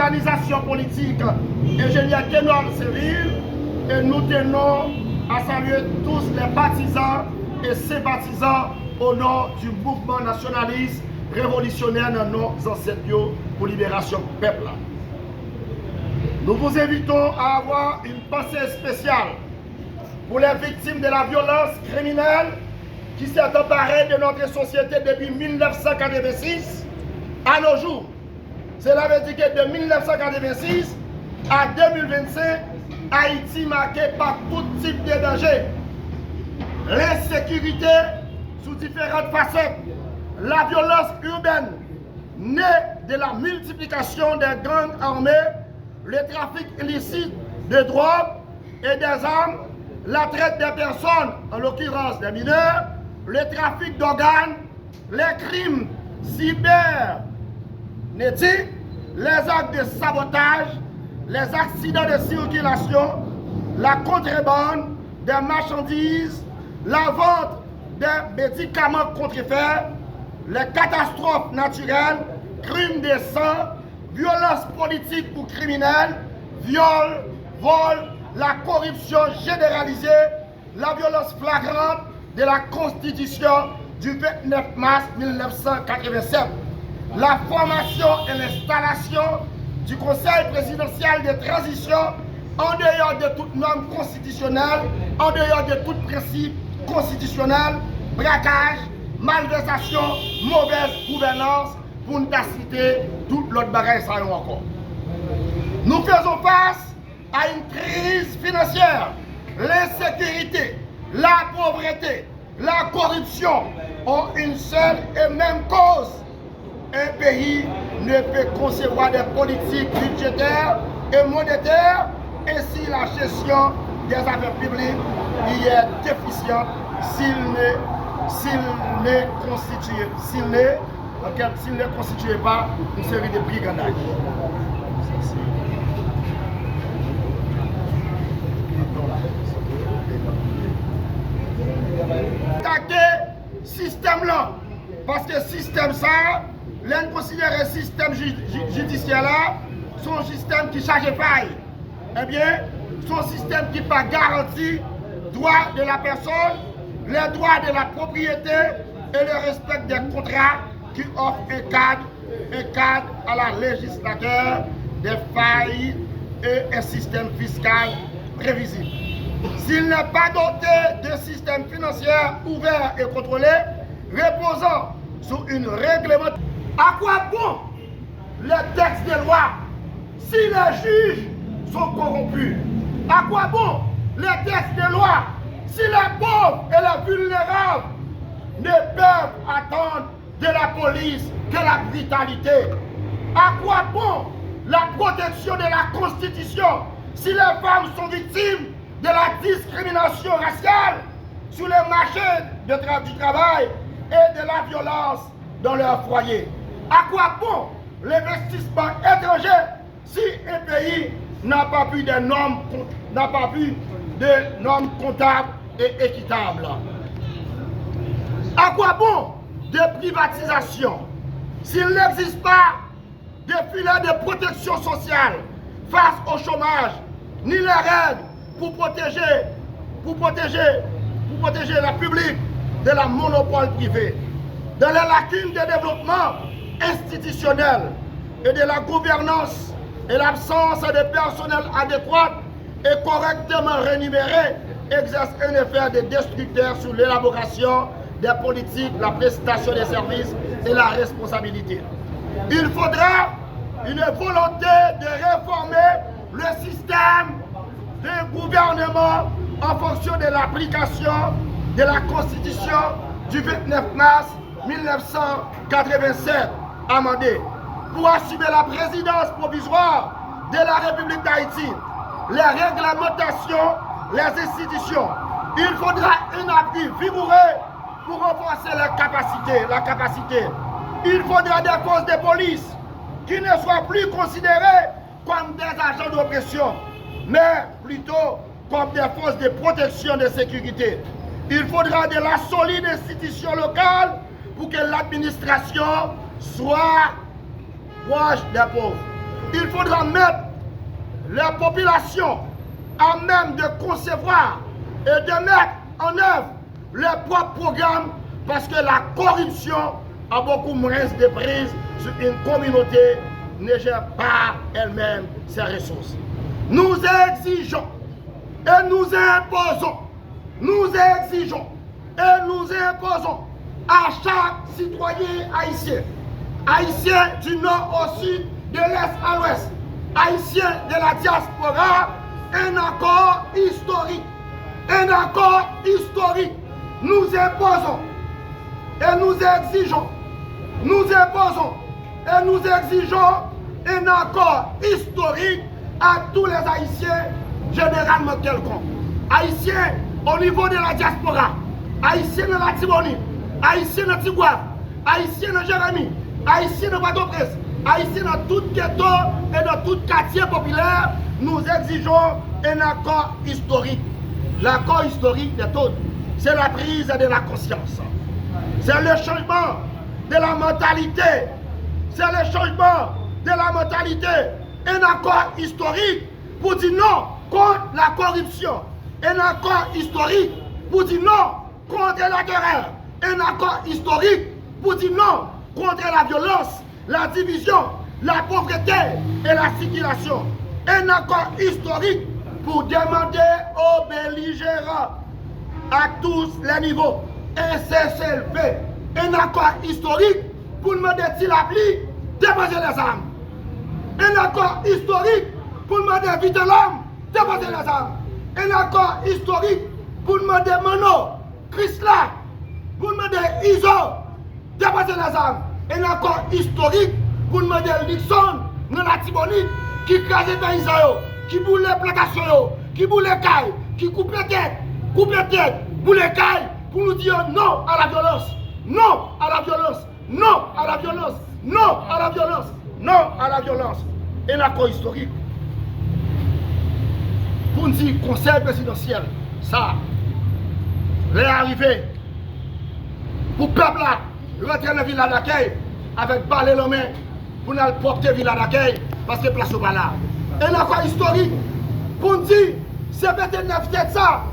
organisations politiques, ingénieurs Kenouan Civil, et nous tenons à saluer tous les partisans et sympathisants au nom du mouvement nationaliste révolutionnaire de nos ancêtres pour libération du peuple. Nous vous invitons à avoir une pensée spéciale pour les victimes de la violence criminelle qui s'est emparée de notre société depuis 1986 à nos jours. Cela veut dire que de 1986 à 2025, Haïti marqué par tout type de danger. L'insécurité sous différentes facettes, la violence urbaine née de la multiplication des gangs armés, le trafic illicite de drogue et des armes, la traite des personnes, en l'occurrence des mineurs, le trafic d'organes, les crimes cybernétiques, les actes de sabotage, les accidents de circulation, la contrebande des marchandises, la vente des médicaments contrefaits, les catastrophes naturelles, crimes de sang, violences politiques ou criminelles, viols, vols, la corruption généralisée, la violence flagrante de la Constitution du 29 mars 1987, la formation et l'installation du Conseil présidentiel de transition en dehors de toute norme constitutionnelle, en dehors de tout principe constitutionnel, braquage, malversation, mauvaise gouvernance, pour ne citer toute l'autre bagaille ça encore. Nous faisons face à une crise financière, l'insécurité, la pauvreté, la corruption ont une seule et même cause. Un pays ne peut concevoir des politiques budgétaires et monétaires et si la gestion des affaires publiques y est déficiente s'il ne constituait pas une série de brigandages. Attaquer système là, parce que système ça, l'on considère le système judiciaire là, son système qui charge faille. Eh bien, son système qui pas garanti droit de la personne, les droits de la propriété et le respect des contrats qui offrent un cadre à la législateur, des failles et un système fiscal prévisible. S'il n'est pas doté d'un système financier ouvert et contrôlé, reposant sur une réglementation, à quoi bon les textes de loi si les juges sont corrompus? À quoi bon les textes de loi si les pauvres et les vulnérables ne peuvent attendre de la police que la brutalité? À quoi bon la protection de la Constitution si les femmes sont victimes de la discrimination raciale sur le marché du travail et de la violence dans leur foyer? À quoi bon l'investissement étranger si un pays n'a pas pu de normes comptables et équitables? À quoi bon de privatisation s'il n'existe pas de filet de protection sociale face au chômage, ni les règles pour protéger la public de la monopole privé, dans les lacunes de développement institutionnel et de la gouvernance et l'absence de personnel adéquat et correctement rémunéré exerce un effet de destructeur sur l'élaboration des politiques, la prestation des services et la responsabilité. Il faudra une volonté de réformer le système de gouvernement en fonction de l'application de la Constitution du 29 mars 1987 amendée pour assumer la présidence provisoire de la République d'Haïti, les réglementations, les institutions. Il faudra un appui vigoureux pour renforcer la capacité. Il faudra des forces de police qui ne soient plus considérées comme des agents d'oppression, mais plutôt comme des forces de protection et de sécurité. Il faudra de la solide institution locale pour que l'administration soit proche des pauvres. il faudra mettre la population à même de concevoir et de mettre en œuvre leurs propres programmes parce que la corruption a beaucoup moins de prise sur une communauté ne gère pas elle-même ses ressources. Nous exigeons et nous imposons à chaque citoyen haïtien, haïtien du nord au sud, de l'est à l'ouest, haïtien de la diaspora, un accord historique. Un accord historique. Nous imposons et nous exigeons. Nous imposons et nous exigeons un accord historique à tous les Haïtiens, généralement quelconques. Haïtiens au niveau de la diaspora, Haïtiens de la Tibonite, Haïtiens de Tigouave, Haïtiens de Jérémie, Haïtiens de Port-au-Prince, Haïtiens dans tout ghetto et dans tout quartier populaire, nous exigeons un accord historique. L'accord historique des taux, c'est la prise de la conscience. C'est le changement de la mentalité. C'est le changement de la mentalité. Un accord historique pour dire non contre la corruption. Un accord historique pour dire non contre la guerre. Un accord historique pour dire non contre la violence, la division, la pauvreté et la circulation. Un accord historique pour demander aux belligérants à tous les niveaux un cessez-le-feu. Un accord historique pour demander s'il a pris déposer les armes. Un accord historique pour demander vite l'homme déposer les armes. Un accord historique pour demander Mano, Chrysla, pour demander Iso déposer les armes. Un accord historique pour demander Nixon dans la Tibonite qui crase les paysans, qui boule les plantations, qui boule les cailles, qui coupe les têtes, boule les cailles, pour nous dire non à la violence, non à la violence, non à la violence, non à la violence, non à la violence. Un accord historique pour nous dire conseil présidentiel, ça, l'est arrivé pour le peuple là, rentrer dans la ville d'accueil avec balai en main pour nous porter la ville d'accueil parce que place au pas là. Un accord historique pour nous dire c'est 29 têtes ça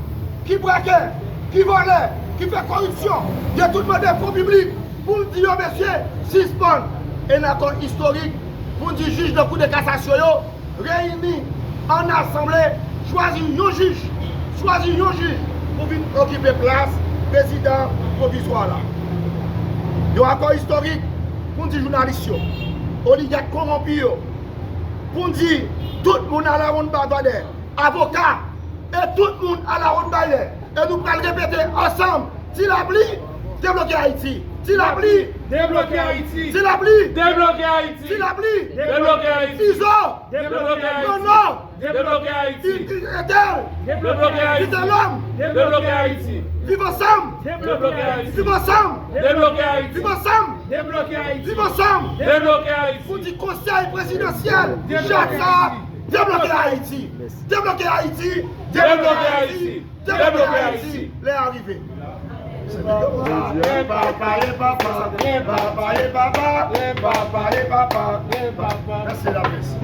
qui braquait, qui volait, qui fait corruption, de tout le monde des fonds publics pour nous dire monsieur, suspend. Un accord historique pour nous dire juge de cour de cassation réunis en assemblée, choisir un juge pour venir occuper place président provisoire là. Un accord historique pour nous dire journalistes, oligarques corrompus, pour nous dire tout le monde à la ronde barbadère, avocats, et tout le monde à la ronde barbadère. Et nous allons répéter ensemble, s'il a pris, débloquer Haïti. S'il a pris, débloquer Haïti. S'il a pris, débloquer Haïti. s'il a pris, débloquer Haïti. Iso, débloquer Haïti. non, débloquer Haïti. Etel, débloquer Haïti. Vive l'homme, débloquer Haïti. vive ensemble, débloquer Haïti. vive ensemble, débloquer Haïti. vive ensemble, débloquer Haïti. vive ensemble. débloquer Haïti. Pour du conseil présidentiel, Jacques, débloquer Haïti, débloquer Haïti, débloquer Haïti, débloquer Haïti, les arrivés. Merci la presse.